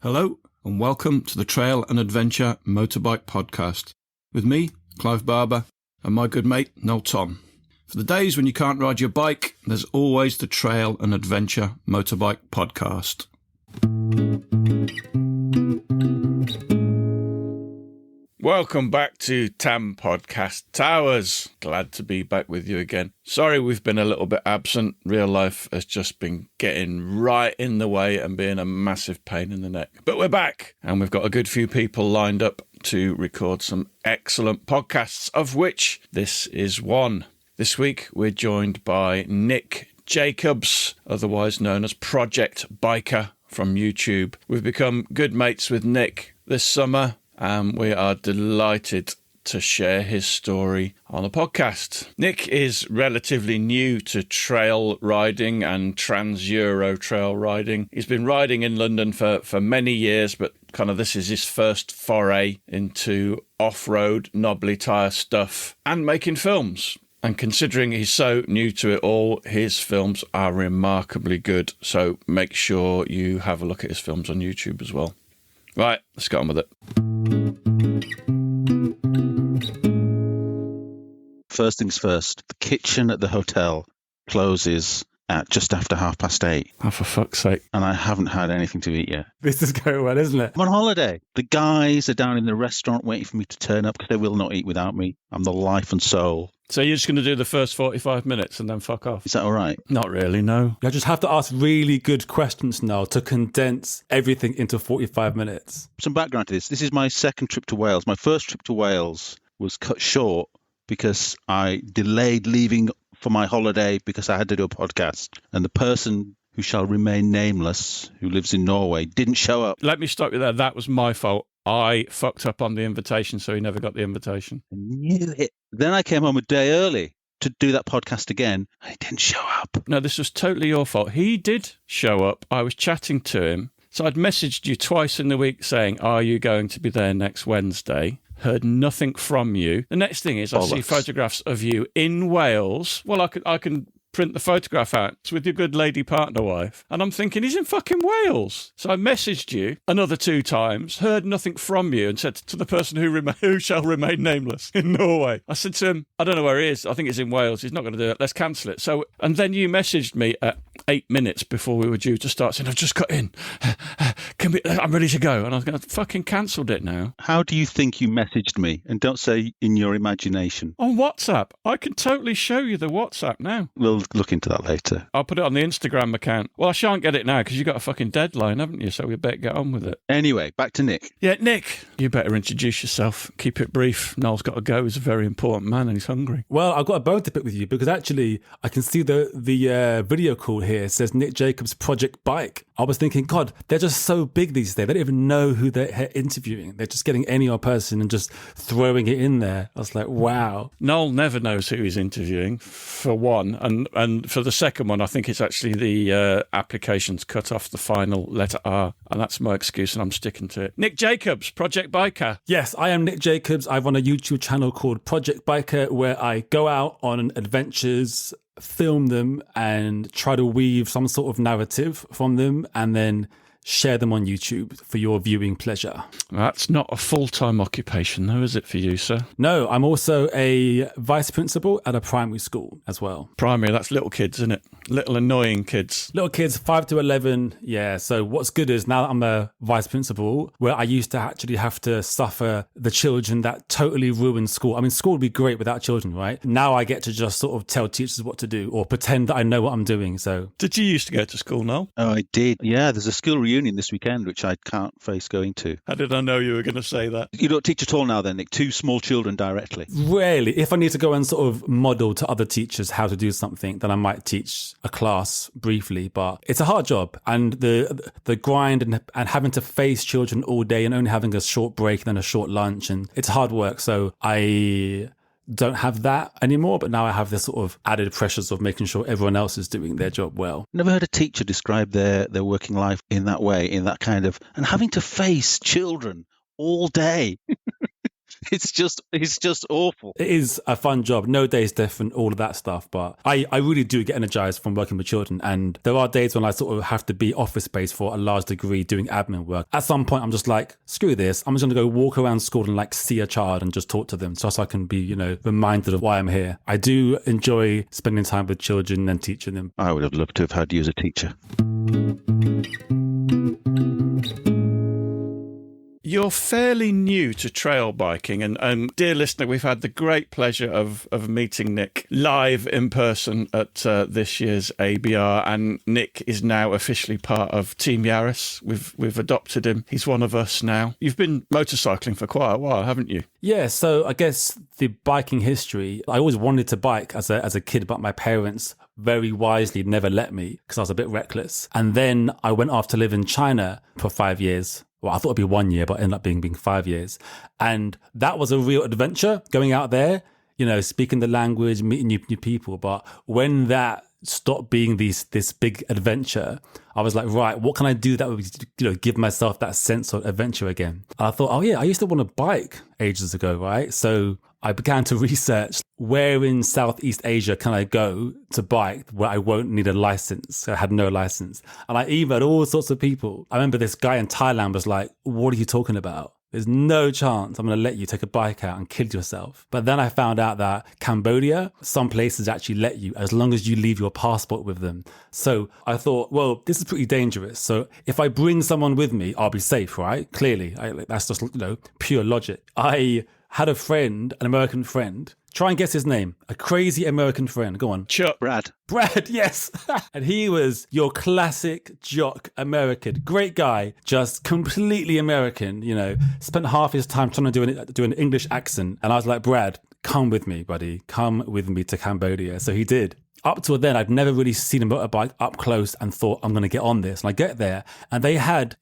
Hello and welcome to the Trail and Adventure Motorbike Podcast with me, Clive Barber, and my good mate, Noel Tom. For the days when you can't ride your bike, there's always the Trail and Adventure Motorbike Podcast. Welcome back to TAMP Podcast Towers. Glad to be back with you again. Sorry we've been a little bit absent. Real life has just been getting right in the way and being a massive pain in the neck. But we're back and we've got a good few people lined up to record some excellent podcasts, of which this is one. This week we're joined by Nick Jacobs, otherwise known as Project Biker from YouTube. We've become good mates with Nick this summer, and we are delighted to share his story on the podcast. Nick is relatively new to trail riding and trans-Euro trail riding. He's been riding in London for many years, but kind of this is his first foray into off-road, knobbly tyre stuff and making films. And considering he's so new to it all, his films are remarkably good. So make sure you have a look at his films on YouTube as well. Right, let's get on with it. First things first, the kitchen at the hotel closes at just after 8:30. Oh, for fuck's sake. And I haven't had anything to eat yet. This is going well, isn't it? I'm on holiday. The guys are down in the restaurant waiting for me to turn up because they will not eat without me. I'm the life and soul. So you're just going to do the first 45 minutes and then fuck off? Is that all right? Not really, no. I just have to ask really good questions now to condense everything into 45 minutes. Some background to this. This is my second trip to Wales. My first trip to Wales was cut short because I delayed leaving for my holiday because I had to do a podcast. And the person who shall remain nameless, who lives in Norway, didn't show up. Let me stop you there. That was my fault. I fucked up on the invitation, so he never got the invitation. I knew it. Then I came home a day early to do that podcast again, and he didn't show up. No, this was totally your fault. He did show up. I was chatting to him. So I'd messaged you twice in the week saying, are you going to be there next Wednesday? Heard nothing from you. The next thing is I see photographs of you in Wales. Well, I can print the photograph out. It's with your good lady partner wife. And I'm thinking, he's in fucking Wales. So I messaged you another 2 times, heard nothing from you, and said to the person who shall remain nameless in Norway. I said to him, I don't know where he is. I think he's in Wales. He's not going to do it. Let's cancel it. So, and then you messaged me at 8 minutes before we were due to start saying, I've just got in. I'm ready to go. And I was going to fucking cancelled it now. How do you think you messaged me? And don't say in your imagination. On WhatsApp. I can totally show you the WhatsApp now. We'll look into that later. I'll put it on the Instagram account. Well, I shan't get it now because you've got a fucking deadline, haven't you? So we better get on with it. Anyway, back to Nick. Yeah, Nick, you better introduce yourself. Keep it brief. Noel's got to go. He's a very important man and he's hungry. Well, I've got a bone to pick with you because actually I can see the video call here. It says Nick Jacobs Project Bike. I was thinking, God, they're just so big these days. They don't even know who they're interviewing. They're just getting any old person and just throwing it in there. I was like, wow. Noel never knows who he's interviewing, for one. And for the second one, I think it's actually the applications cut off the final letter R. And that's my excuse and I'm sticking to it. Nick Jacobs, Project Biker. Yes, I am Nick Jacobs. I run a YouTube channel called Project Biker where I go out on adventures, film them and try to weave some sort of narrative from them and then share them on YouTube for your viewing pleasure. That's not a full-time occupation though, is it for you, sir? No, I'm also a vice principal at a primary school as well. Primary, that's little kids, isn't it? Little annoying kids. Little kids, 5 to 11. Yeah, so what's good is now that I'm a vice principal, where I used to actually have to suffer the children that totally ruined school. I mean, school would be great without children, right? Now I get to just sort of tell teachers what to do or pretend that I know what I'm doing, so. Did you used to go to school, Noel? Oh, I did. Yeah, there's a school reunion this weekend, which I can't face going to. How did I know you were going to say that? You don't teach at all now then, Nick? 2 small children directly? Rarely. If I need to go and sort of model to other teachers how to do something, then I might teach a class briefly, but it's a hard job. And the grind and having to face children all day and only having a short break and then a short lunch, and it's hard work. So I don't have that anymore, but now I have the sort of added pressures of making sure everyone else is doing their job well. Never heard a teacher describe their working life in that way, in that kind of, and having to face children all day. It's just awful. It is a fun job. No day is different, all of that stuff. But I really do get energized from working with children. And there are days when I sort of have to be office-based for a large degree doing admin work. At some point, I'm just like, screw this. I'm just going to go walk around school and like see a child and just talk to them so I can be, reminded of why I'm here. I do enjoy spending time with children and teaching them. I would have loved to have had you as a teacher. You're fairly new to trail biking, and dear listener, we've had the great pleasure of meeting Nick live in person at this year's ABR, and Nick is now officially part of Team Yaris. We've adopted him. He's one of us now. You've been motorcycling for quite a while, haven't you? Yeah, so I guess the biking history, I always wanted to bike as a kid, but my parents very wisely never let me because I was a bit reckless. And then I went off to live in China for 5 years. Well, I thought it'd be 1 year, but it ended up being 5 years. And that was a real adventure, going out there, speaking the language, meeting new people. But when that stopped being this big adventure, I was like, right, what can I do that would, give myself that sense of adventure again? And I thought, oh yeah, I used to want to bike ages ago, right? So I began to research where in Southeast Asia can I go to bike where I won't need a license. I had no license. And I emailed all sorts of people. I remember this guy in Thailand was like, what are you talking about? There's no chance I'm going to let you take a bike out and kill yourself. But then I found out that Cambodia, some places actually let you as long as you leave your passport with them. So I thought, well, this is pretty dangerous. So if I bring someone with me, I'll be safe, right? Clearly, that's just, pure logic. I had a friend, an American friend. Try and guess his name. A crazy American friend. Go on. Chuck. Brad, yes. And he was your classic jock American. Great guy, just completely American, spent half his time trying to do an English accent. And I was like, Brad, come with me, buddy. Come with me to Cambodia. So he did. Up till then, I'd never really seen a motorbike up close and thought, I'm going to get on this. And I get there and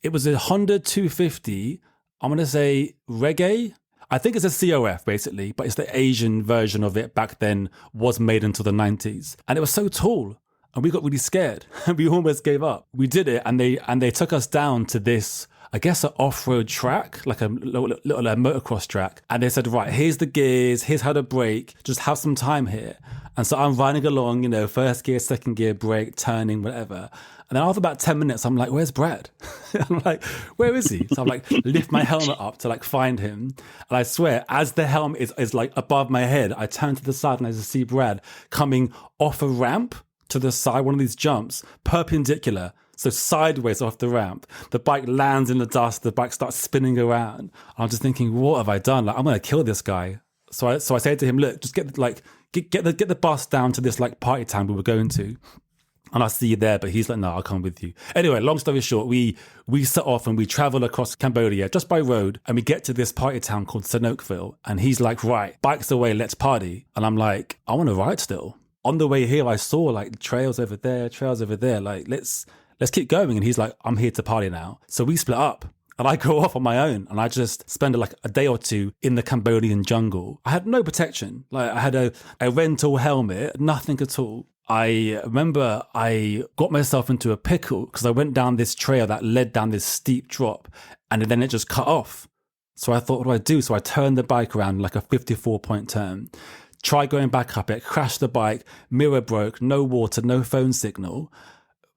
it was a Honda 250, I'm going to say reggae. I think it's a COF basically, but it's the Asian version of it back then, was made until the 90s. And it was so tall and we got really scared and we almost gave up. We did it and they took us down to this, I guess, an off-road track, like a little motocross track. And they said, right, here's the gears, here's how to brake, just have some time here. And so I'm riding along, first gear, second gear, brake, turning, whatever. And then after about 10 minutes, I'm like, where's Brad? I'm like, where is he? So I'm like, lift my helmet up to find him. And I swear, as the helmet is above my head, I turn to the side and I just see Brad coming off a ramp to the side, one of these jumps, perpendicular. So sideways off the ramp, the bike lands in the dust, the bike starts spinning around. I'm just thinking, what have I done? I'm going to kill this guy. So I say to him, look, just get the bus down to this party town we were going to. And I'll see you there. But he's like, no, I'll come with you. Anyway, long story short, we set off and we travel across Cambodia just by road. And we get to this party town called Sanokville. And he's like, right, bikes away, let's party. And I'm like, I want to ride still. On the way here, I saw trails over there. Let's keep going. And he's like, I'm here to party now. So we split up. And I go off on my own and I just spend a day or two in the Cambodian jungle. I had no protection. I had a rental helmet, nothing at all. I remember I got myself into a pickle because I went down this trail that led down this steep drop and then it just cut off. So I thought, what do I do? So I turned the bike around like a 54-point turn, tried going back up it, crashed the bike, mirror broke, no water, no phone signal.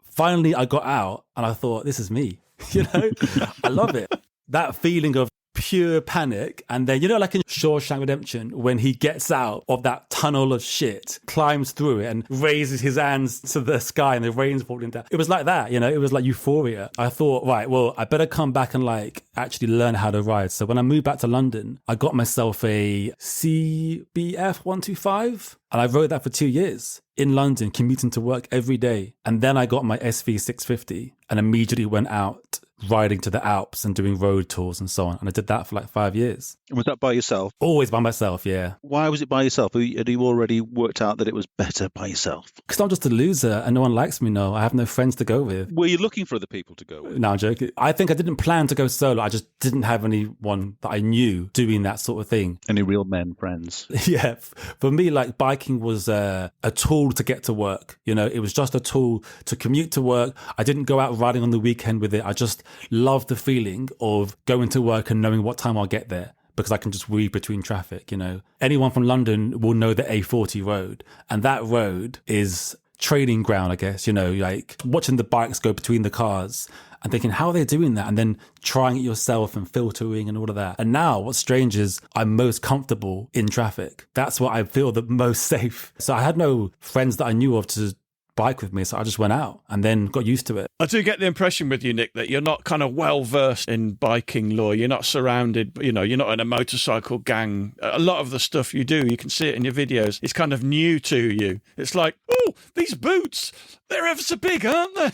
Finally, I got out and I thought, this is me. I love it. That feeling of pure panic. And then, like in Shawshank Redemption, when he gets out of that tunnel of shit, climbs through it and raises his hands to the sky and the rain's falling down. It was like that, it was like euphoria. I thought, right, well, I better come back and actually learn how to ride. So when I moved back to London, I got myself a CBF 125 and I rode that for 2 years in London, commuting to work every day. And then I got my SV 650 and immediately went out riding to the Alps and doing road tours and so on. And I did that for 5 years. Was that by yourself? Always by myself, yeah. Why was it by yourself? Had you already worked out that it was better by yourself? Because I'm just a loser and no one likes me, no. I have no friends to go with. Were you looking for other people to go with? No, I'm joking. I think I didn't plan to go solo. I just didn't have anyone that I knew doing that sort of thing. Any real men friends? Yeah. For me, biking was a tool to get to work. It was just a tool to commute to work. I didn't go out riding on the weekend with it. I just loved the feeling of going to work and knowing what time I'll get there. because I can just weave between traffic, you know. Anyone from London will know the A40 road, and that road is training ground, I guess, you know, like watching the bikes go between the cars and thinking, how are they doing that? And then trying it yourself and filtering and all of that. And now what's strange is I'm most comfortable in traffic. That's what I feel the most safe. So I had no friends that I knew of to bike with me, so I just went out and then got used to it. I do get the impression with you, Nick, that you're not kind of well versed in biking law. You're not surrounded, you know, you're not in a motorcycle gang. A lot of the stuff you do, you can see it in your videos, it's kind of new to you. It's like, oh, these boots, they're ever so big, aren't they?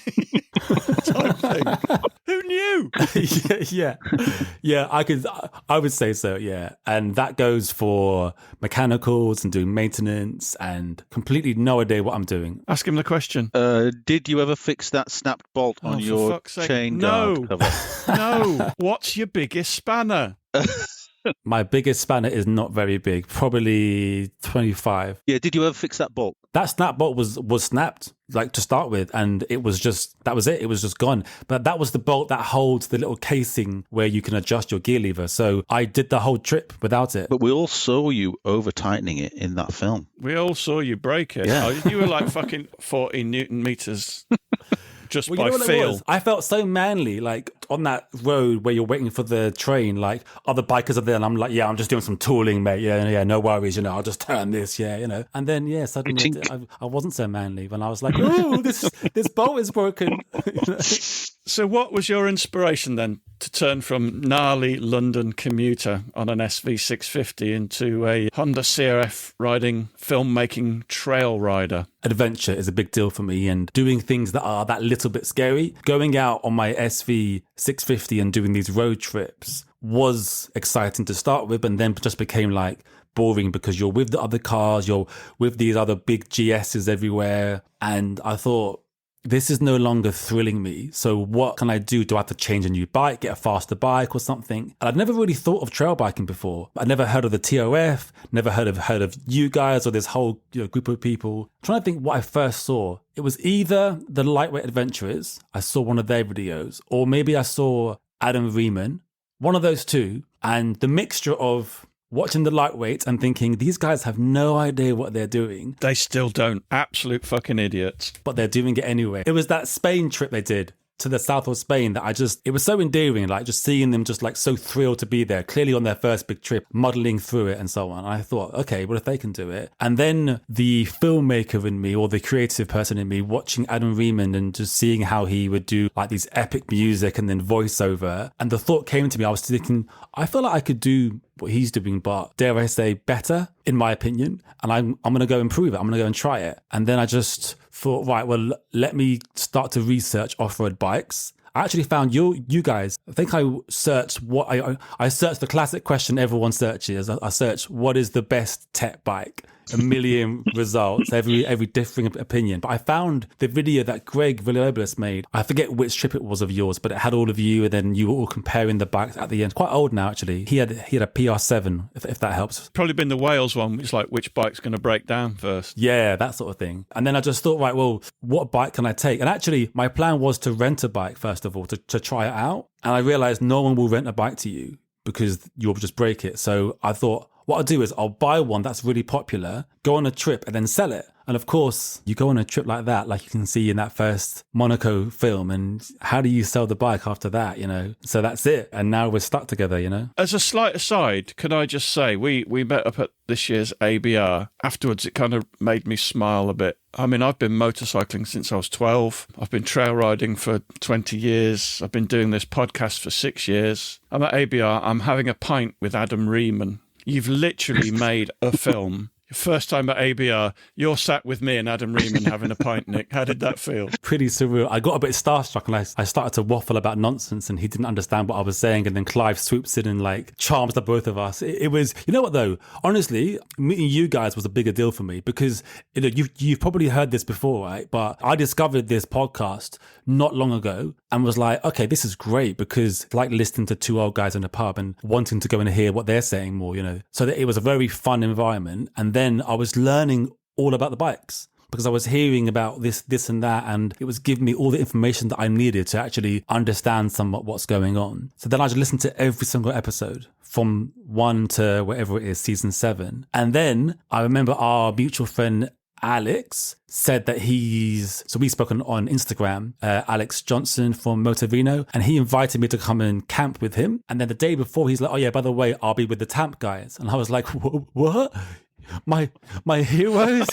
Type thing. Who knew? Yeah, I would say so, yeah. And that goes for mechanicals and doing maintenance and completely no idea what I'm doing. Ask him the question. Did you ever fix that snapped bolt on your chain guard cover? No. What's your biggest spanner? My biggest spanner is not very big, probably 25. Yeah, did you ever fix that bolt? That snap bolt was snapped, like to start with, and it was just, that was it. It was just gone. But that was the bolt that holds the little casing where you can adjust your gear lever. So I did the whole trip without it. But we all saw you over-tightening it in that film. We all saw you break it. Yeah. Oh, you were like fucking 40 Newton meters. Just well, by you know what feel. It was? I felt so manly, like on that road where you're waiting for the train, like other bikers are there and I'm like, yeah, I'm just doing some tooling, mate. Yeah, no worries, you know, I'll just turn this, yeah, you know. And then, yeah, suddenly I wasn't so manly when I was like, oh, this bolt is broken. So what was your inspiration then to turn from gnarly London commuter on an SV650 into a Honda CRF riding, filmmaking trail rider? Adventure is a big deal for me, and doing things that are that little bit scary. Going out on my SV650 and doing these road trips was exciting to start with, and then just became like boring because you're with the other cars, you're with these other big GSs everywhere. And I thought, this is no longer thrilling me. So what can I do? Do I have to change a new bike, get a faster bike or something? And I'd never really thought of trail biking before. I'd never heard of the TOF, never heard of you guys or this whole group of people. I'm trying to think what I first saw. It was either the Lightweight Adventurers, I saw one of their videos, or maybe I saw Adam Riemann, one of those two. And the mixture of watching the Lightweight and thinking, these guys have no idea what they're doing. They still don't. Absolute fucking idiots. But they're doing it anyway. It was that Spain trip they did to the south of Spain that it was so endearing, like just seeing them just like so thrilled to be there, clearly on their first big trip, muddling through it and so on. I thought, okay, well, if they can do it. And then the filmmaker in me, or the creative person in me, watching Adam Riemann and just seeing how he would do like these epic music and then voiceover. And the thought came to me, I was thinking, I feel like I could do what he's doing, but dare I say better, in my opinion. And I'm going to go improve it. I'm going to go and try it. And then I just thought, right, well, let me start to research off-road bikes. I actually found you guys. I think I searched I searched the classic question everyone searches. I searched, what is the best tech bike? A million results, every differing opinion. But I found the video that Greg Villalobos made. I forget which trip it was of yours, but it had all of you, and then you were all comparing the bikes at the end. Quite old now, actually. He had a PR7, if that helps. Probably been the Wales one. It's like, which bike's going to break down first? Yeah, that sort of thing. And then I just thought, right, well, what bike can I take? And actually, my plan was to rent a bike, first of all, to try it out. And I realized no one will rent a bike to you because you'll just break it. So I thought, what I'll do is I'll buy one that's really popular, go on a trip and then sell it. And of course, you go on a trip like that, like you can see in that first Monaco film, and how do you sell the bike after that, you know? So that's it. And now we're stuck together, you know? As a slight aside, can I just say, we met up at this year's ABR. Afterwards, it kind of made me smile a bit. I mean, I've been motorcycling since I was 12. I've been trail riding for 20 years. I've been doing this podcast for 6 years. I'm at ABR. I'm having a pint with Adam Riemann. You've literally made a film. First time at ABR, you're sat with me and Adam Riemann having a pint, Nick. How did that feel? Pretty surreal. I got a bit starstruck and I started to waffle about nonsense and he didn't understand what I was saying. And then Clive swoops in and like charms the both of us. It was, you know what though? Honestly, meeting you guys was a bigger deal for me because you know, you've probably heard this before, right? But I discovered this podcast not long ago and was like, okay, this is great because it's like listening to two old guys in a pub and wanting to go and hear what they're saying more, you know? So that it was a very fun environment. And then I was learning all about the bikes because I was hearing about this and that, and it was giving me all the information that I needed to actually understand somewhat what's going on. So then I just listened to every single episode from 1 to whatever it is, season 7. And then I remember our mutual friend Alex said that so we spoke on Instagram, Alex Johnson from Montenegro, and he invited me to come and camp with him. And then the day before, he's like, oh yeah, by the way, I'll be with the TAMP guys. And I was like, what? My heroes,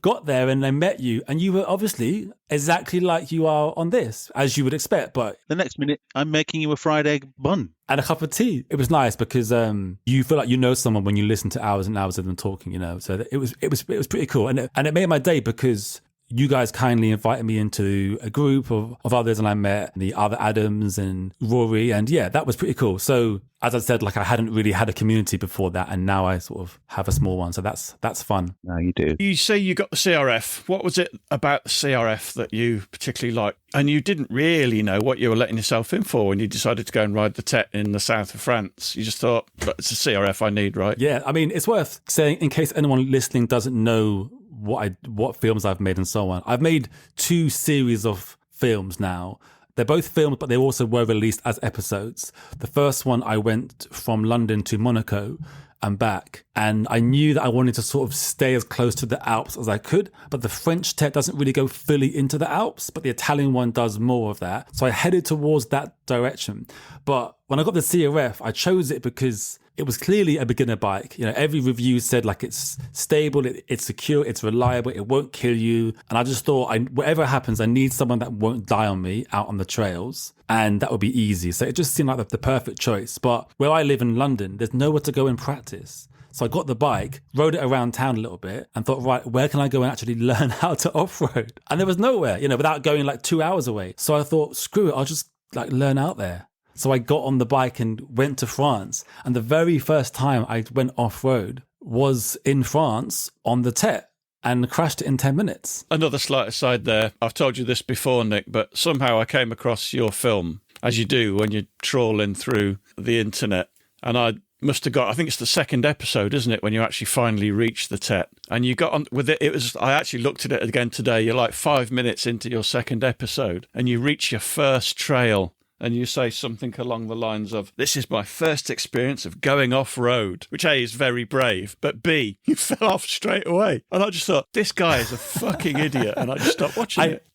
got there and they met you, and you were obviously exactly like you are on this, as you would expect. But the next minute, I'm making you a fried egg bun and a cup of tea. It was nice because you feel like you know someone when you listen to hours and hours of them talking. So it was pretty cool, and it made my day because you guys kindly invited me into a group of others, and I met the other Adams and Rory, and yeah, that was pretty cool. So as I said, like I hadn't really had a community before that, and now I sort of have a small one. So that's fun. Now you do. You say you got the CRF. What was it about the CRF that you particularly liked? And you didn't really know what you were letting yourself in for when you decided to go and ride the Tet in the south of France. You just thought, it's a CRF I need, right? Yeah, I mean, it's worth saying in case anyone listening doesn't know what films I've made and so on. I've made 2 series of films now. They're both films, but they also were released as episodes. The first one, I went from London to Monaco and back, and I knew that I wanted to sort of stay as close to the Alps as I could, but the French Tet doesn't really go fully into the Alps, but the Italian one does more of that. So I headed towards that direction. But when I got the CRF, I chose it because it was clearly a beginner bike. Every review said like it's stable, it's secure, it's reliable, it won't kill you. And I just thought, whatever happens, I need someone that won't die on me out on the trails. And that would be easy. So it just seemed like the perfect choice. But where I live in London, there's nowhere to go and practice. So I got the bike, rode it around town a little bit and thought, right, where can I go and actually learn how to off-road? And there was nowhere, without going like 2 hours away. So I thought, screw it, I'll just like learn out there. So I got on the bike and went to France. And the very first time I went off-road was in France on the Tet and crashed it in 10 minutes. Another slight aside there. I've told you this before, Nick, but somehow I came across your film, as you do when you're trawling through the internet. And I must have got, I think it's the second episode, isn't it, when you actually finally reach the Tet. And you got on with it. I actually looked at it again today. You're like 5 minutes into your second episode and you reach your first trail. And you say something along the lines of, this is my first experience of going off-road, which A, is very brave, but B, you fell off straight away. And I just thought, this guy is a fucking idiot, and I just stopped watching it.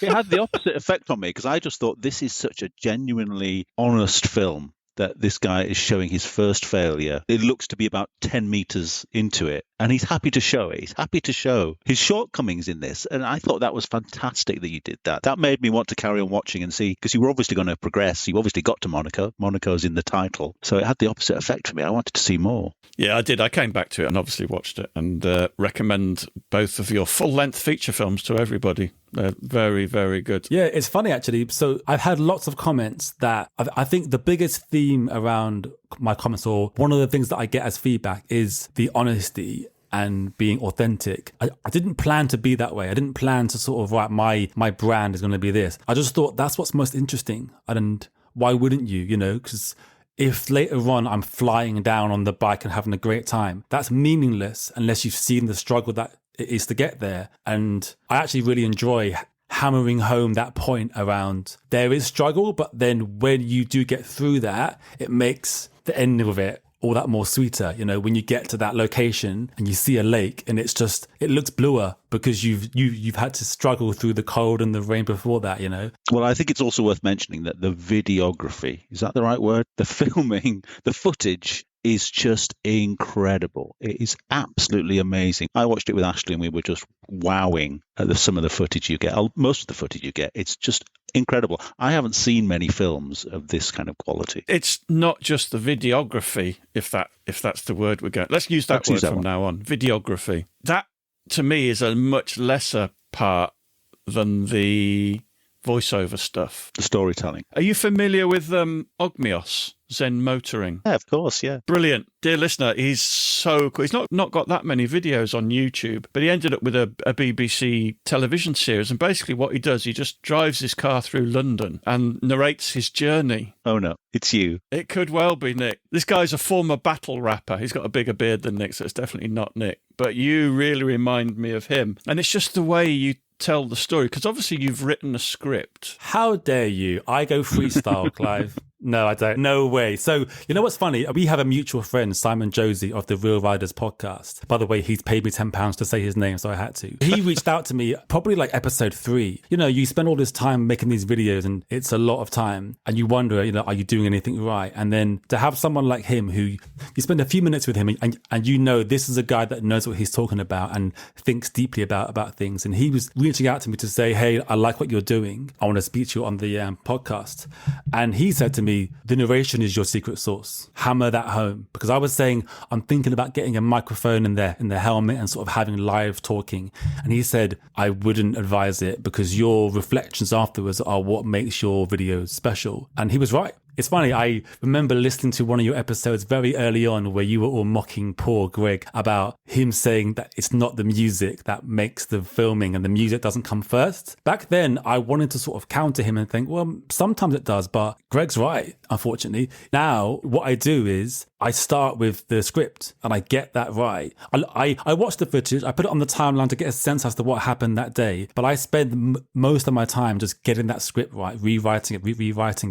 It had the opposite effect on me, because I just thought, this is such a genuinely honest film that this guy is showing his first failure. It looks to be about 10 meters into it, and he's happy to show it. He's happy to show his shortcomings in this, and I thought that was fantastic that you did that. That made me want to carry on watching and see, because you were obviously going to progress. You obviously got to Monaco. Monaco's in the title, so it had the opposite effect for me. I wanted to see more. Yeah, I did. I came back to it and obviously watched it, and recommend both of your full-length feature films to everybody. They're very, very good. Yeah, it's funny actually. So I've had lots of comments that I think the biggest theme around my comments, or one of the things that I get as feedback, is the honesty and being authentic. I didn't plan to be that way. I didn't plan to sort of write my brand is going to be this. I just thought that's what's most interesting. And why wouldn't you, because if later on I'm flying down on the bike and having a great time, that's meaningless unless you've seen the struggle that it is to get there. And I actually really enjoy hammering home that point around there is struggle, but then when you do get through that, it makes the end of it all that more sweeter. When you get to that location and you see a lake and it looks bluer because you've had to struggle through the cold and the rain before that. Well, I think it's also worth mentioning that the videography, is that the right word? The filming, the footage is just incredible. It is absolutely amazing. I watched it with Ashley and we were just wowing at some of the footage you get. Most of the footage you get, it's just incredible. I haven't seen many films of this kind of quality. It's not just the videography, if that's the word we're going. Let's use that word from now on. Videography. That to me is a much lesser part than the voiceover stuff. The storytelling. Are you familiar with Ogmios? Zen Motoring. Yeah, of course, yeah. Brilliant. Dear listener, he's so cool. He's not got that many videos on YouTube, but he ended up with a BBC television series. And basically what he does, he just drives his car through London and narrates his journey. Oh, no, it's you. It could well be Nick. This guy's a former battle rapper. He's got a bigger beard than Nick, so it's definitely not Nick. but you really remind me of him. And it's just the way you tell the story, because obviously you've written a script. How dare you? I go freestyle, Clive. No, I don't. No way. So, you know what's funny? We have a mutual friend, Simon Josie of the Real Riders podcast. By the way, he's paid me £10 to say his name, so I had to. He reached out to me probably like episode 3. You know, you spend all this time making these videos and it's a lot of time and you wonder, you know, are you doing anything right? And then to have someone like him who you spend a few minutes with him and you know this is a guy that knows what he's talking about and thinks deeply about things. And he was reaching out to me to say, hey, I like what you're doing. I want to speak to you on the podcast. And he said to me, the narration is your secret sauce. Hammer that home. Because I was saying, I'm thinking about getting a microphone in the helmet and sort of having live talking. And he said, I wouldn't advise it because your reflections afterwards are what makes your videos special. And he was right. It's funny, I remember listening to one of your episodes very early on where you were all mocking poor Greg about him saying that it's not the music that makes the filming and the music doesn't come first. Back then, I wanted to sort of counter him and think, well, sometimes it does, but Greg's right, unfortunately. Now, what I do is I start with the script and I get that right. I watch the footage, I put it on the timeline to get a sense as to what happened that day, but I spend most of my time just getting that script right, rewriting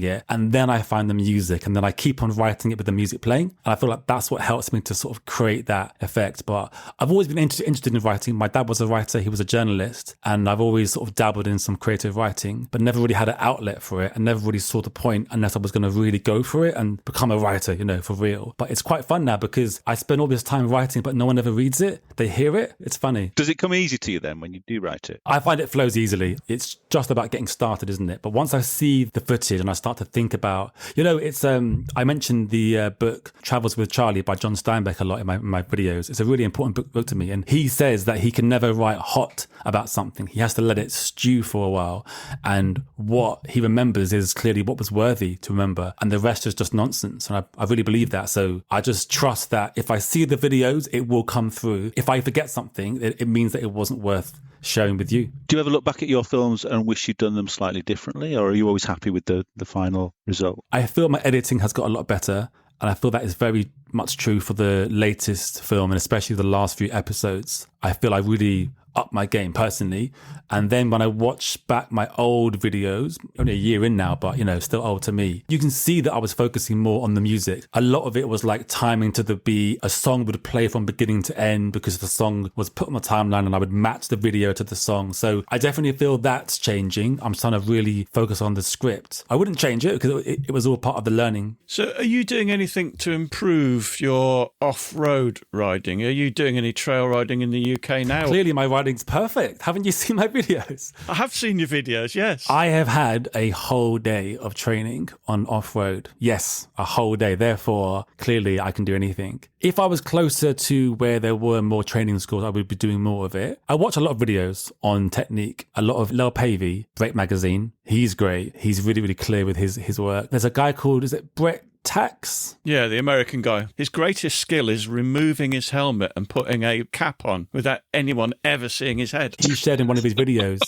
it, and then I find the music and then I keep on writing it with the music playing. And I feel like that's what helps me to sort of create that effect. But I've always been interested in writing. My dad was a writer, he was a journalist, and I've always sort of dabbled in some creative writing, but never really had an outlet for it and never really saw the point unless I was going to really go for it and become a writer, you know, for real. But it's quite fun now because I spend all this time writing, but no one ever reads it. They hear it. It's funny. Does it come easy to you then when you do write it? I find it flows easily. It's just about getting started, isn't it? But once I see the footage and I start to think about, you know, it's I mentioned the book Travels with Charlie by John Steinbeck a lot in my videos. It's a really important book to me. And he says that he can never write hot about something. He has to let it stew for a while. And what he remembers is clearly what was worthy to remember. And the rest is just nonsense. And I really believe that. So I just trust that if I see the videos, it will come through. If I forget something, it means that it wasn't worth sharing with you. Do you ever look back at your films and wish you'd done them slightly differently, or are you always happy with the final result? I feel my editing has got a lot better, and I feel that is very much true for the latest film, and especially the last few episodes. I feel I really upped my game personally. And then when I watch back my old videos, only a year in now, but you know, still old to me, you can see that I was focusing more on the music. A lot of it was like timing to the beat. A song would play from beginning to end because the song was put on the timeline and I would match the video to the song. So I definitely feel that's changing. I'm trying to really focus on the script. I wouldn't change it because it was all part of the learning. So are you doing anything to improve your off-road riding? Are you doing any trail riding in the UK now? Clearly my riding's perfect. Haven't you seen my videos? I have seen your videos, yes. I have had a whole day of training on off-road. Yes, a whole day. Therefore, clearly I can do anything. If I was closer to where there were more training schools, I would be doing more of it. I watch a lot of videos on technique, a lot of Lil Pavey, Brake Magazine. He's great. He's really, really clear with his work. There's a guy called, is it Brett Tax? Yeah, the American guy. His greatest skill is removing his helmet and putting a cap on without anyone ever seeing his head. He shared in one of his videos,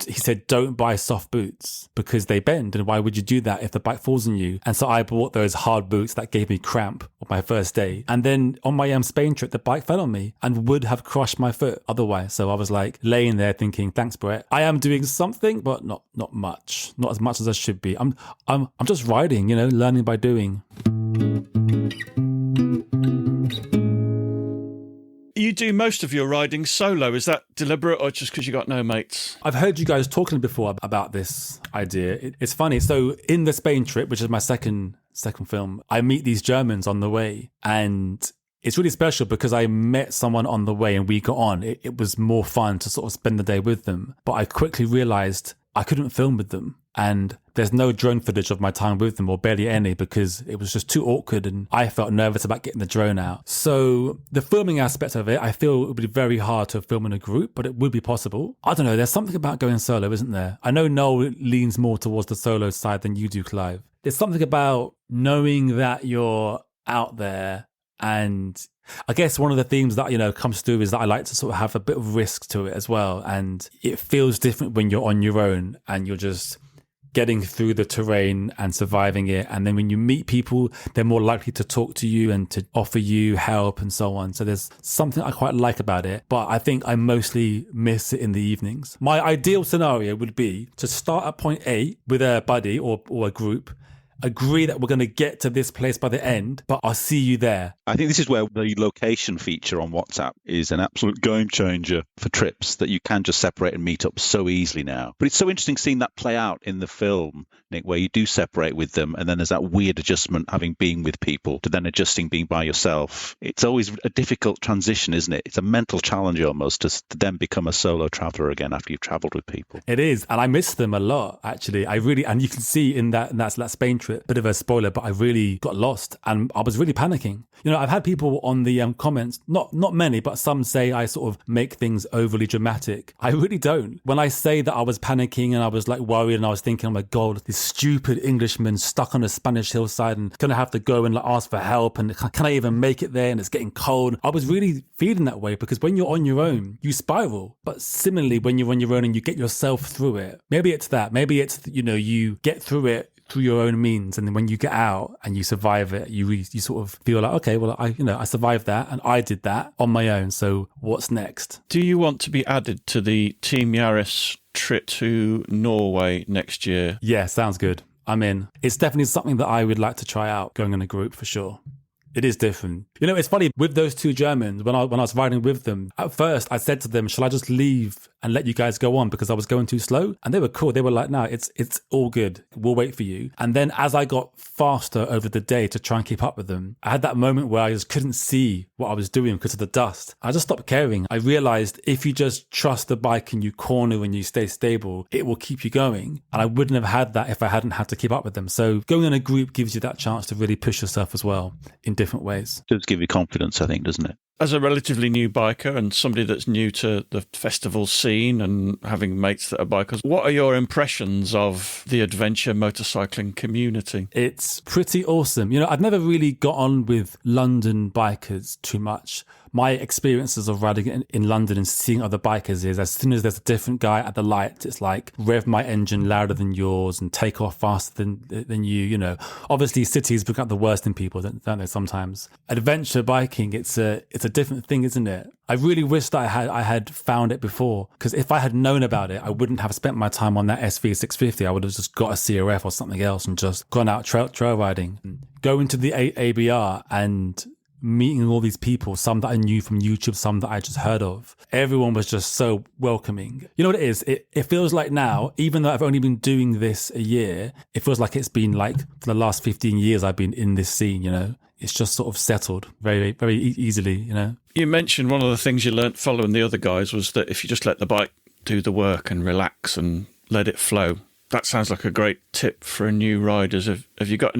he said, don't buy soft boots because they bend. And why would you do that if the bike falls on you? And so I bought those hard boots that gave me cramp on my first day. And then on my Spain trip, the bike fell on me and would have crushed my foot otherwise. So I was like laying there thinking, thanks, Brett. I am doing something, but not much. Not as much as I should be. I'm just riding, you know, learning by doing. You do most of your riding solo. Is that deliberate or just because you got no mates? I've heard you guys talking before about this idea. It's funny. So in the Spain trip, which is my second film, I meet these Germans on the way, and it's really special because I met someone on the way and we got on. It was more fun to sort of spend the day with them. But I quickly realized I couldn't film with them. And there's no drone footage of my time with them, or barely any, because it was just too awkward and I felt nervous about getting the drone out. So the filming aspect of it, I feel it would be very hard to film in a group, but it would be possible. I don't know, there's something about going solo, isn't there? I know Noel leans more towards the solo side than you do, Clive. There's something about knowing that you're out there, and I guess one of the themes that, you know, comes through is that I like to sort of have a bit of risk to it as well. And it feels different when you're on your own and you're just getting through the terrain and surviving it. And then when you meet people, they're more likely to talk to you and to offer you help and so on. So there's something I quite like about it, but I think I mostly miss it in the evenings. My ideal scenario would be to start at point A with a buddy or a group, agree that we're going to get to this place by the end, but I'll see you there. I think this is where the location feature on WhatsApp is an absolute game changer for trips, that you can just separate and meet up so easily now. But it's so interesting seeing that play out in the film, Nick, where you do separate with them and then there's that weird adjustment having been with people to then adjusting being by yourself. It's always a difficult transition, isn't it? It's a mental challenge almost to then become a solo traveller again after you've travelled with people. It is, and I miss them a lot, actually. And you can see in that Spain trip, bit of a spoiler, but I really got lost and I was really panicking. You know, I've had people on the comments, not many, but some say I sort of make things overly dramatic. I really don't. When I say that I was panicking and I was like worried and I was thinking, oh my God, this stupid Englishman stuck on a Spanish hillside and gonna have to go and like ask for help, and can I even make it there, and it's getting cold. I was really feeling that way because when you're on your own, you spiral. But similarly, when you're on your own and you get yourself through it, maybe it's that. Maybe it's, you know, you get through it through your own means, and then when you get out and you survive it, you sort of feel like, okay, well, I survived that and I did that on my own, so what's next? Do you want to be added to the Team Yaris trip to Norway next year? Yeah, sounds good. I'm in. It's definitely something that I would like to try out, going in a group for sure. It is different. You know, it's funny with those two Germans, when I was riding with them, at first I said to them, shall I just leave and let you guys go on because I was going too slow? And they were cool. They were like, no, it's all good. We'll wait for you. And then as I got faster over the day to try and keep up with them, I had that moment where I just couldn't see what I was doing because of the dust. I just stopped caring. I realized if you just trust the bike and you corner and you stay stable, it will keep you going. And I wouldn't have had that if I hadn't had to keep up with them. So going in a group gives you that chance to really push yourself as well in different ways. It does give you confidence, I think, doesn't it? As a relatively new biker and somebody that's new to the festival scene and having mates that are bikers, what are your impressions of the adventure motorcycling community? It's pretty awesome. You know, I've never really got on with London bikers too much. My experiences of riding in London and seeing other bikers is as soon as there's a different guy at the light, it's like rev my engine louder than yours and take off faster than you. You know, obviously cities bring out the worst in people, don't they? Sometimes adventure biking, it's a different thing, isn't it? I really wish that I had found it before, because if I had known about it, I wouldn't have spent my time on that SV650. I would have just got a CRF or something else and just gone out trail riding. Going to the ABR and meeting all these people, some that I knew from YouTube, some that I just heard of. Everyone was just so welcoming. You know what it is? It feels like now, even though I've only been doing this a year, it feels like it's been like for the last 15 years I've been in this scene, you know? It's just sort of settled very, very easily, you know? You mentioned one of the things you learnt following the other guys was that if you just let the bike do the work and relax and let it flow, that sounds like a great tip for new riders. Have you got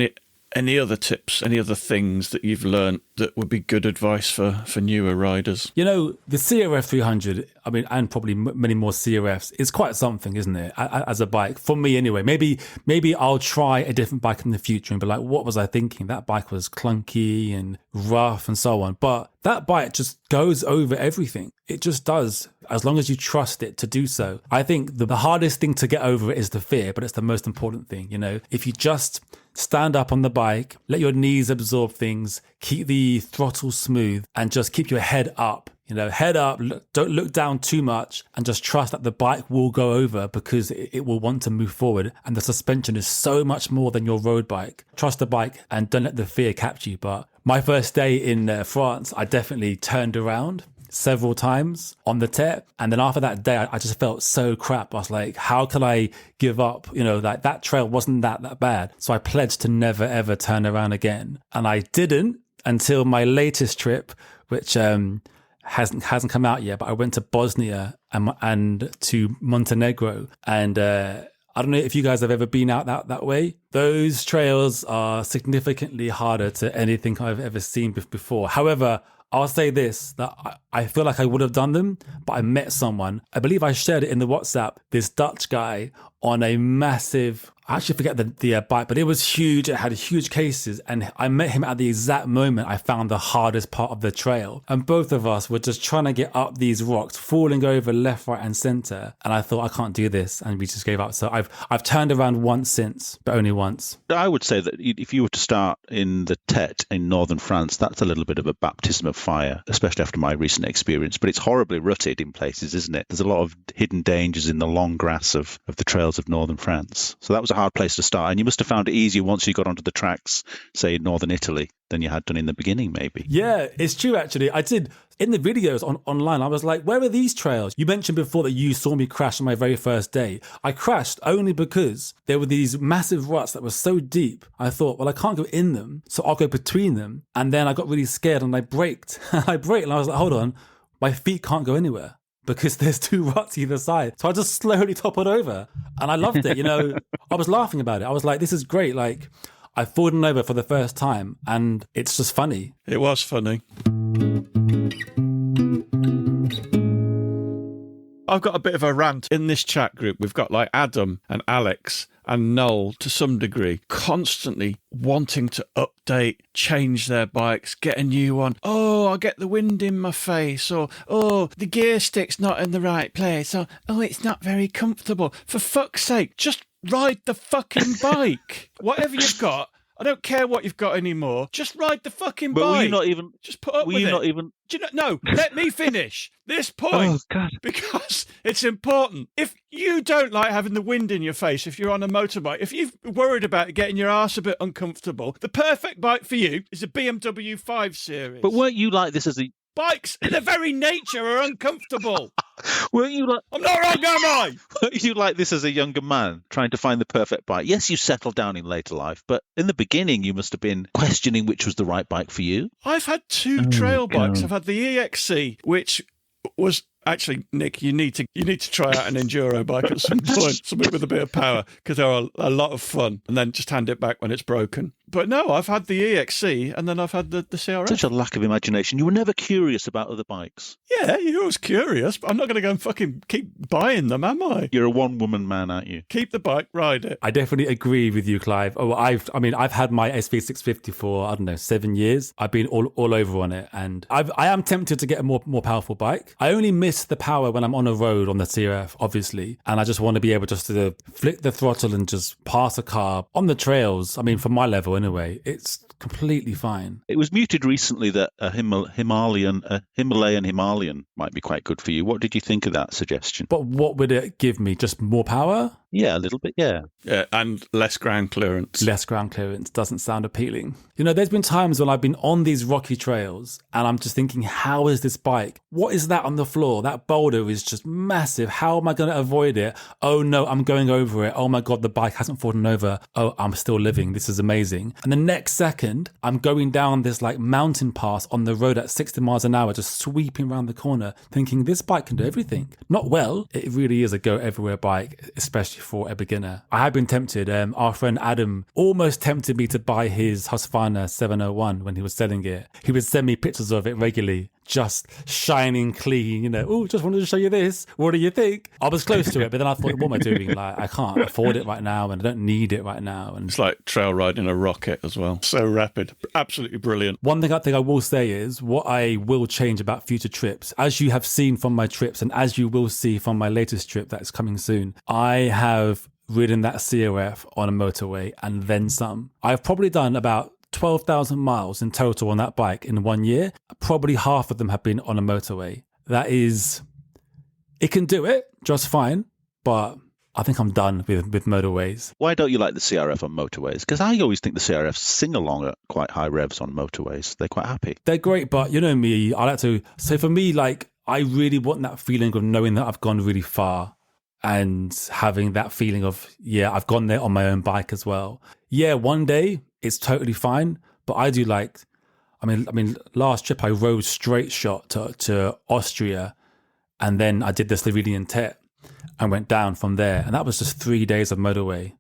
any other tips, any other things that you've learnt that would be good advice for newer riders? You know, the CRF 300, I mean, and probably many more CRFs, is quite something, isn't it? As a bike, for me anyway. Maybe I'll try a different bike in the future and be like, what was I thinking? That bike was clunky and rough and so on. But that bike just goes over everything. It just does, as long as you trust it to do so. I think the hardest thing to get over is the fear, but it's the most important thing, you know? If you just stand up on the bike, let your knees absorb things, keep the throttle smooth, and just keep your head up. You know, head up, don't look down too much, and just trust that the bike will go over because it will want to move forward. And the suspension is so much more than your road bike. Trust the bike and don't let the fear capture you. But my first day in France, I definitely turned around several times on the tip, and then after that day I just felt so crap. I was like, how can I give up? You know, like that trail wasn't that bad. So I pledged to never ever turn around again, and I didn't until my latest trip, which hasn't come out yet, but I went to Bosnia and to Montenegro, and I don't know if you guys have ever been out that way. Those trails are significantly harder to anything I've ever seen before. However, I'll say this, that I feel like I would have done them, but I met someone, I believe I shared it in the WhatsApp, this Dutch guy on a massive, I actually forget the bike, but it was huge. It had huge cases, and I met him at the exact moment I found the hardest part of the trail. And both of us were just trying to get up these rocks, falling over left, right, and center. And I thought, I can't do this, and we just gave up. So I've turned around once since, but only once. I would say that if you were to start in the Tet in northern France, that's a little bit of a baptism of fire, especially after my recent experience. But it's horribly rutted in places, isn't it? There's a lot of hidden dangers in the long grass of the trails of northern France. So that was a hard place to start. And you must have found it easier once you got onto the tracks, say, in northern Italy, than you had done in the beginning, maybe. Yeah, it's true, actually. I did. In the videos online, I was like, where are these trails? You mentioned before that you saw me crash on my very first day. I crashed only because there were these massive ruts that were so deep. I thought, well, I can't go in them, so I'll go between them. And then I got really scared and I braked. I braked and I was like, hold on, my feet can't go anywhere because there's two ruts either side. So I just slowly toppled over and I loved it. I was laughing about it. I was like, this is great. Like, I've fallen over for the first time and it's just funny. It was funny. I've got a bit of a rant in this chat group. We've got like Adam and Alex and Noel to some degree constantly wanting to update, change their bikes, get a new one. Oh, I'll get the wind in my face, or oh, the gear stick's not in the right place, or oh, it's not very comfortable. For fuck's sake, just ride the fucking bike. Whatever you've got, I don't care what you've got anymore. Just ride the fucking bike. But were you not even? Just put up with it. Not even? Do you know? No, let me finish this point. Oh, God. Because it's important. If you don't like having the wind in your face, if you're on a motorbike, if you're worried about getting your arse a bit uncomfortable, the perfect bike for you is a BMW 5 Series. But weren't you like this as a? Bikes, in their very nature, are uncomfortable. Weren't you like? I'm not wrong, am I? Weren't you like this as a younger man, trying to find the perfect bike? Yes, you settled down in later life, but in the beginning, you must have been questioning which was the right bike for you. I've had two trail bikes. I've had the EXC, which was actually, Nick, you need to try out an enduro bike at some point, something with a bit of power, because they're a lot of fun, and then just hand it back when it's broken. But no, I've had the EXC, and then I've had the CRF. Such a lack of imagination. You were never curious about other bikes. Yeah, you're always curious, but I'm not going to go and fucking keep buying them, am I? You're a one-woman man, aren't you? Keep the bike, ride it. I definitely agree with you, Clive. I've had my SV650 for, I don't know, 7 years. I've been all over on it, and I am tempted to get a more powerful bike. I only miss the power when I'm on a road on the CRF, obviously, and I just want to be able just to flick the throttle and just pass a car on the trails. I mean, for my level anyway, it's completely fine. It was muted recently that a Himalayan might be quite good for you. What did you think of that suggestion? But what would it give me? Just more power? Yeah, a little bit, yeah. Yeah, and less ground clearance. Less ground clearance doesn't sound appealing. There's been times when I've been on these rocky trails and I'm just thinking, how is this bike? What is that on the floor? That boulder is just massive. How am I going to avoid it? Oh no, I'm going over it. Oh my God, the bike hasn't fallen over. Oh, I'm still living. This is amazing. And the next second, I'm going down this like mountain pass on the road at 60 miles an hour, just sweeping around the corner, thinking this bike can do everything. Not well. It really is a go everywhere bike, especially for a beginner. I have been tempted. Our friend Adam almost tempted me to buy his Husqvarna 701 when he was selling it. He would send me pictures of it regularly, just shining clean, oh, just wanted to show you this. What do you think? I was close to it, but then I thought, what am I doing? Like, I can't afford it right now and I don't need it right now. And it's like trail riding a rocket as well. So rapid. Absolutely brilliant. One thing I will say is what I will change about future trips, as you have seen from my trips and as you will see from my latest trip that's coming soon, I have ridden that CRF on a motorway and then some. I've probably done about 12,000 miles in total on that bike in 1 year. Probably half of them have been on a motorway. It can do it just fine, but I think I'm done with motorways. Why don't you like the CRF on motorways? Because I always think the CRFs sing along at quite high revs on motorways. They're quite happy. They're great, but you know me, I like to... So for me, like, I really want that feeling of knowing that I've gone really far and having that feeling of, yeah, I've gone there on my own bike as well. Yeah, one day it's totally fine, but I do like... I mean, last trip I rode straight shot to Austria, and then I did the Slovenian Tet and went down from there. And that was just 3 days of motorway.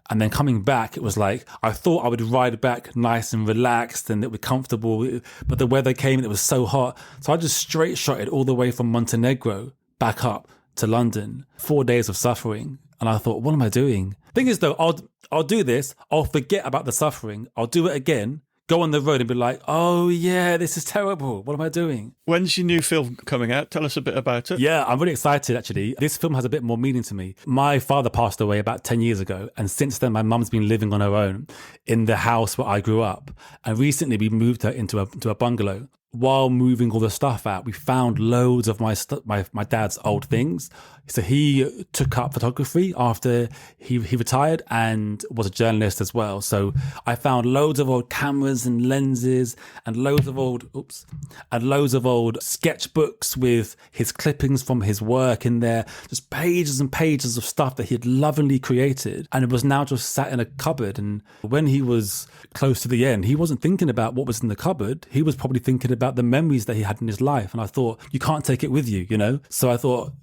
And then coming back, it was like, I thought I would ride back nice and relaxed and it would be comfortable, but the weather came and it was so hot. So I just straight shot it all the way from Montenegro back up to London. 4 days of suffering. And I thought, what am I doing? Thing is though, I'll do this. I'll forget about the suffering. I'll do it again. Go on the road and be like, oh yeah, this is terrible. What am I doing? When's your new film coming out? Tell us a bit about it. Yeah, I'm really excited actually. This film has a bit more meaning to me. My father passed away about 10 years ago. And since then, my mum's been living on her own in the house where I grew up. And recently we moved her into a bungalow. While moving all the stuff out, we found loads of my dad's old things. So he took up photography after he retired and was a journalist as well. So I found loads of old cameras and lenses and loads of old sketchbooks with his clippings from his work in there. Just pages and pages of stuff that he had lovingly created. And it was now just sat in a cupboard. And when he was close to the end, he wasn't thinking about what was in the cupboard. He was probably thinking about the memories that he had in his life. And I thought, you can't take it with you, you know? So I thought,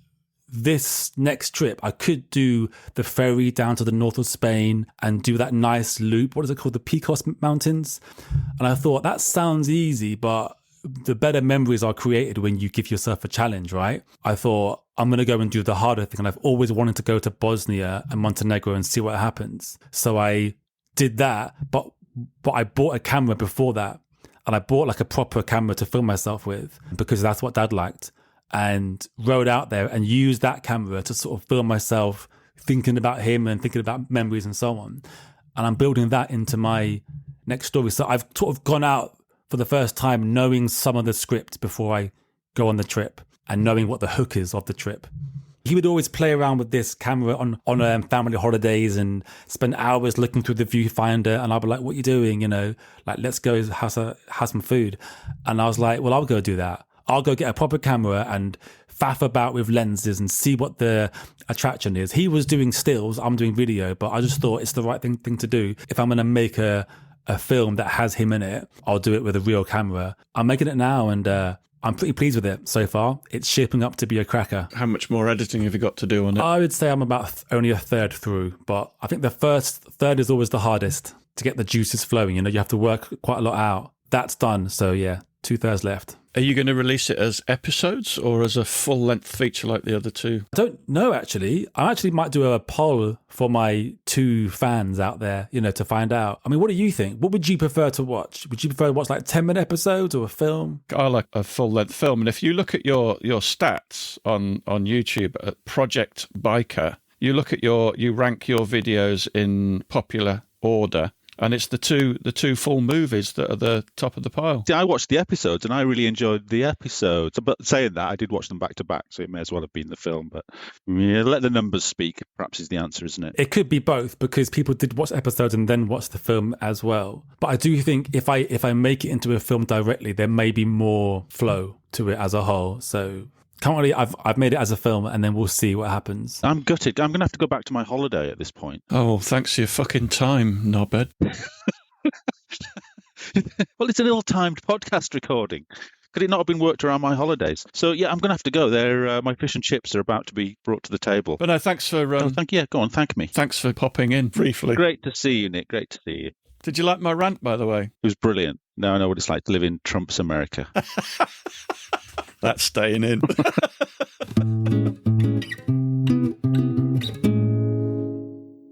this next trip, I could do the ferry down to the north of Spain and do that nice loop. What is it called? The Picos Mountains. And I thought, that sounds easy, but the better memories are created when you give yourself a challenge, right? I thought, I'm going to go and do the harder thing. And I've always wanted to go to Bosnia and Montenegro and see what happens. So I did that, but I bought a camera before that. And I bought like a proper camera to film myself with because that's what Dad liked. And rode out there and used that camera to sort of film myself thinking about him and thinking about memories and so on. And I'm building that into my next story. So I've sort of gone out for the first time knowing some of the script before I go on the trip and knowing what the hook is of the trip. He would always play around with this camera on family holidays and spend hours looking through the viewfinder. And I'd be like, what are you doing? You know, like, let's go have some food. And I was like, well, I'll go do that. I'll go get a proper camera and faff about with lenses and see what the attraction is. He was doing stills, I'm doing video, but I just thought it's the right thing to do. If I'm going to make a film that has him in it, I'll do it with a real camera. I'm making it now and I'm pretty pleased with it so far. It's shaping up to be a cracker. How much more editing have you got to do on it? I would say I'm about only a third through, but I think the first third is always the hardest to get the juices flowing. You know, you have to work quite a lot out. That's done. So yeah, 2/3 left. Are you going to release it as episodes or as a full-length feature like the other two? I don't know, actually. I actually might do a poll for my 2 fans out there, you know, to find out. I mean, what do you think? What would you prefer to watch? Would you prefer to watch like 10-minute episodes or a film? I like a full-length film. And if you look at your stats on YouTube at Project Biker, you rank your videos in popular order. And it's the two full movies that are the top of the pile. See, I watched the episodes and I really enjoyed the episodes. But saying that, I did watch them back to back, so it may as well have been the film. But yeah, let the numbers speak, perhaps is the answer, isn't it? It could be both because people did watch episodes and then watch the film as well. But I do think if I make it into a film directly, there may be more flow to it as a whole. So currently, I've made it as a film, and then we'll see what happens. I'm gutted. I'm going to have to go back to my holiday at this point. Oh, well, thanks for your fucking time, knobhead. Well, it's an ill-timed podcast recording. Could it not have been worked around my holidays? So, yeah, I'm going to have to go. My fish and chips are about to be brought to the table. But no, thanks for... Go on, thank me. Thanks for popping in briefly. Great to see you, Nick. Great to see you. Did you like my rant, by the way? It was brilliant. Now I know what it's like to live in Trump's America. That's staying in.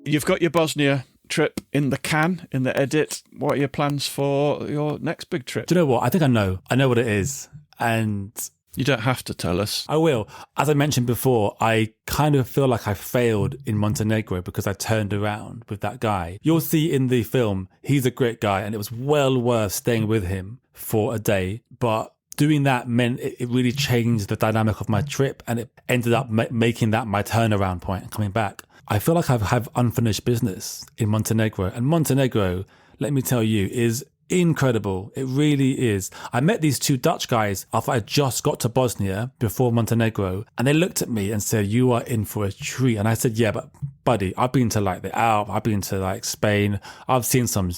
You've got your Bosnia trip in the can, in the edit. What are your plans for your next big trip? Do you know what? I think I know. I know what it is. And you don't have to tell us. I will. As I mentioned before, I kind of feel like I failed in Montenegro because I turned around with that guy. You'll see in the film, he's a great guy and it was well worth staying with him for a day. But doing that meant it really changed the dynamic of my trip and it ended up making that my turnaround point and coming back. I feel like I have unfinished business in Montenegro. And Montenegro, let me tell you, is incredible. It really is. I met these 2 Dutch guys after I just got to Bosnia before Montenegro, and they looked at me and said, "You are in for a treat." And I said, "Yeah, but buddy, I've been to like the Alps, I've been to like Spain, I've seen some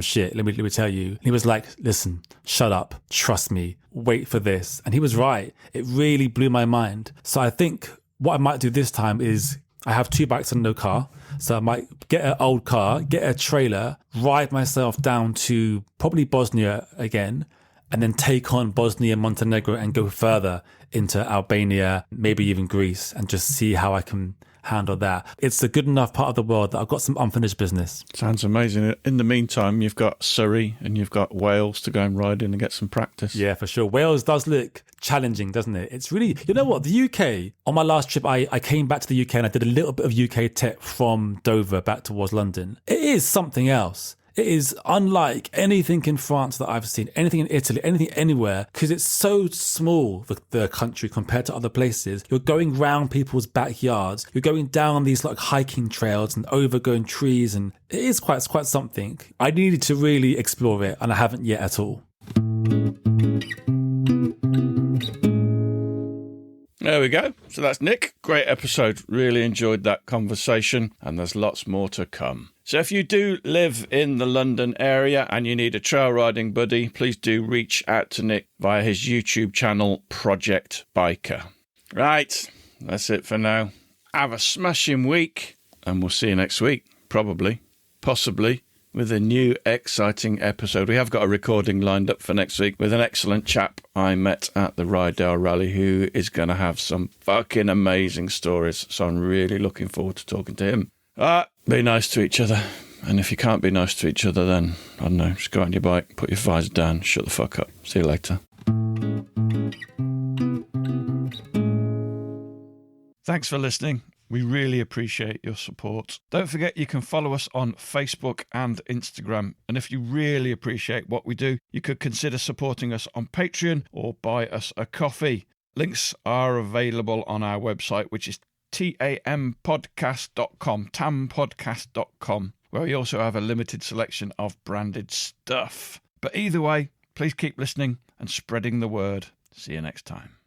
shit. Let me tell you." And he was like, "Listen, shut up, trust me, wait for this." And he was right. It really blew my mind. So I think what I might do this time is I have 2 bikes and no car. So I might get an old car, get a trailer, ride myself down to probably Bosnia again, and then take on Bosnia, Montenegro and go further into Albania, maybe even Greece, and just see how I can handle that. It's a good enough part of the world that I've got some unfinished business. Sounds amazing. In the meantime, you've got Surrey and you've got Wales to go and ride in and get some practice. Yeah, for sure. Wales does look challenging, doesn't it? It's really, you know what, the UK, on my last trip, I came back to the UK and I did a little bit of UK tech from Dover back towards London. It is something else. It is unlike anything in France that I've seen, anything in Italy, anything anywhere, because it's so small, the country, compared to other places. You're going round people's backyards. You're going down these like hiking trails and overgrown trees, and it is quite something. I needed to really explore it, and I haven't yet at all. There we go. So that's Nick. Great episode. Really enjoyed that conversation, and there's lots more to come. So if you do live in the London area and you need a trail riding buddy, please do reach out to Nick via his YouTube channel, Project Biker. Right, that's it for now. Have a smashing week, and we'll see you next week. Probably, possibly, with a new exciting episode. We have got a recording lined up for next week with an excellent chap I met at the Rydale Rally who is going to have some fucking amazing stories. So I'm really looking forward to talking to him. Be nice to each other. And if you can't be nice to each other, then, I don't know, just go on your bike, put your visor down, shut the fuck up. See you later. Thanks for listening. We really appreciate your support. Don't forget you can follow us on Facebook and Instagram. And if you really appreciate what we do, you could consider supporting us on Patreon or buy us a coffee. Links are available on our website, which is tampodcast.com, tampodcast.com, where we also have a limited selection of branded stuff. But either way, please keep listening and spreading the word. See you next time.